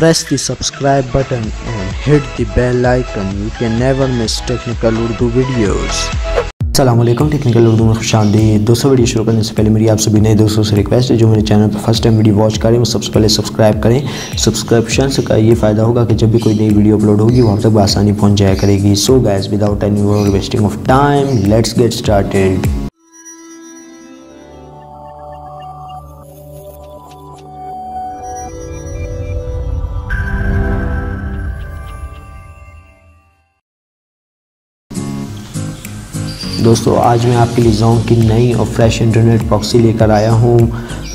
Press the subscribe button and hit the bell icon. You can never miss technical Urdu videos. अस्सलामुअलैकुम, technical Urdu में खुशामदीद। दोस्तों, video शुरू करने से पहले मेरी आप सभी नए दोस्तों से रिक्वेस्ट है जो मेरे चैनल पर फर्स्ट टाइम वीडियो वॉच करें वो सबसे पहले सब्सक्राइब करें। सब्सक्रिप्शन से का ये फ़ायदा होगा कि जब भी कोई नई वीडियो अपलोड होगी वो आप तक आसानी पहुँच जाया करेगी। So guys, without any more wasting of time, let's get started. दोस्तों, आज मैं आपके लिए ज़ोंग की नई और फ्रेश इंटरनेट प्रॉक्सी लेकर आया हूँ।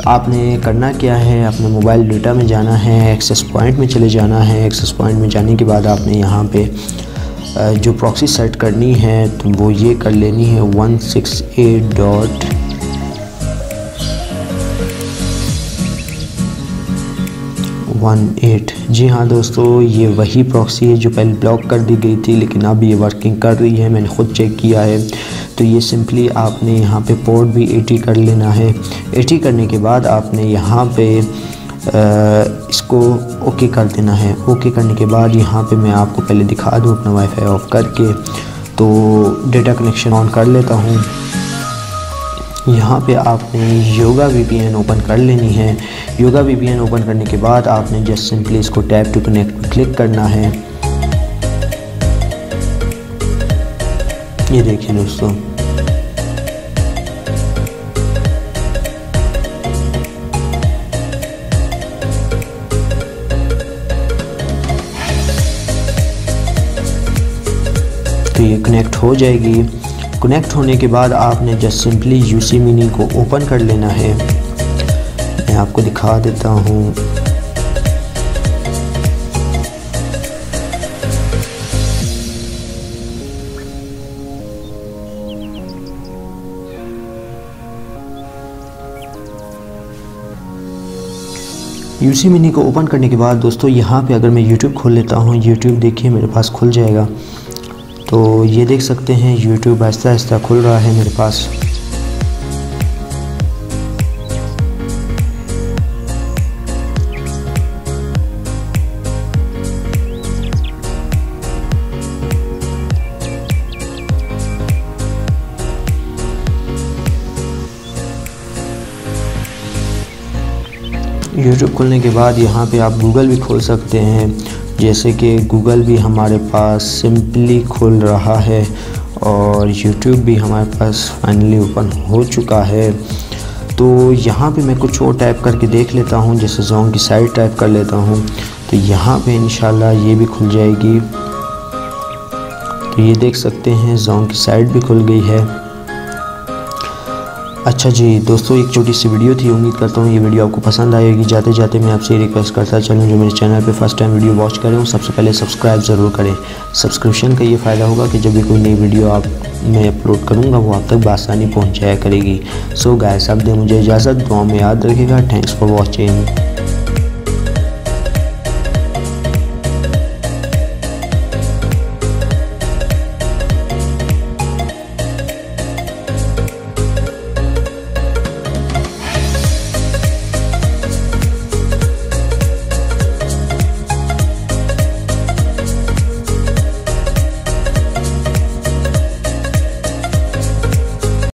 आपने करना क्या है, अपने मोबाइल डेटा में जाना है, एक्सेस पॉइंट में चले जाना है। एक्सेस पॉइंट में जाने के बाद आपने यहाँ पे जो प्रॉक्सी सेट करनी है तो वो ये कर लेनी है 168.1.8। जी हाँ दोस्तों, ये वही प्रॉक्सी है जो पहले ब्लॉक कर दी गई थी, लेकिन अब ये वर्किंग कर रही है। मैंने ख़ुद चेक किया है। तो ये सिंपली आपने यहाँ पे पोर्ट भी 80 कर लेना है। 80 करने के बाद आपने यहाँ पे इसको ओके कर देना है। ओके करने के बाद यहाँ पे मैं आपको पहले दिखा दूँ अपना वाईफाई ऑफ करके। तो डेटा कनेक्शन ऑन कर लेता हूँ। यहाँ पे आपने योगा VPN ओपन कर लेनी है। योगा VPN ओपन करने के बाद आपने जस्ट सिंपली इसको टैप टू कनेक्ट पर क्लिक करना है। ये देखिए दोस्तों, तो ये कनेक्ट हो जाएगी। कनेक्ट होने के बाद आपने जस्ट सिंपली UC मिनी को ओपन कर लेना है। मैं आपको दिखा देता हूँ। UC मिनी को ओपन करने के बाद दोस्तों यहाँ पे अगर मैं YouTube खोल लेता हूँ, YouTube देखिए मेरे पास खुल जाएगा। तो ये देख सकते हैं YouTube आहिस्ता आहिस्ता खुल रहा है मेरे पास। YouTube खुलने के बाद यहाँ पे आप गूगल भी खोल सकते हैं। जैसे कि गूगल भी हमारे पास सिंपली खुल रहा है और YouTube भी हमारे पास फाइनली ओपन हो चुका है। तो यहाँ पे मैं कुछ और टाइप करके देख लेता हूँ, जैसे ज़ोंग की साइट टाइप कर लेता हूँ। तो यहाँ पे इंशाल्लाह ये भी खुल जाएगी। तो ये देख सकते हैं ज़ोंग की साइट भी खुल गई है। अच्छा जी दोस्तों, एक छोटी सी वीडियो थी। उम्मीद करता हूँ ये वीडियो आपको पसंद आएगी। जाते जाते मैं आपसे रिक्वेस्ट करता चलूँ जो मेरे चैनल पे फर्स्ट टाइम वीडियो वॉच करें वो सबसे पहले सब्सक्राइब ज़रूर करें। सब्सक्रिप्शन का ये फ़ायदा होगा कि जब भी कोई नई वीडियो मैं अपलोड करूँगा वो आप तक बआसानी पहुँच जाया करेगी। सो गाइस, अब दे मुझे इजाज़त। दुआ में याद रखिएगा। Thanks for watching.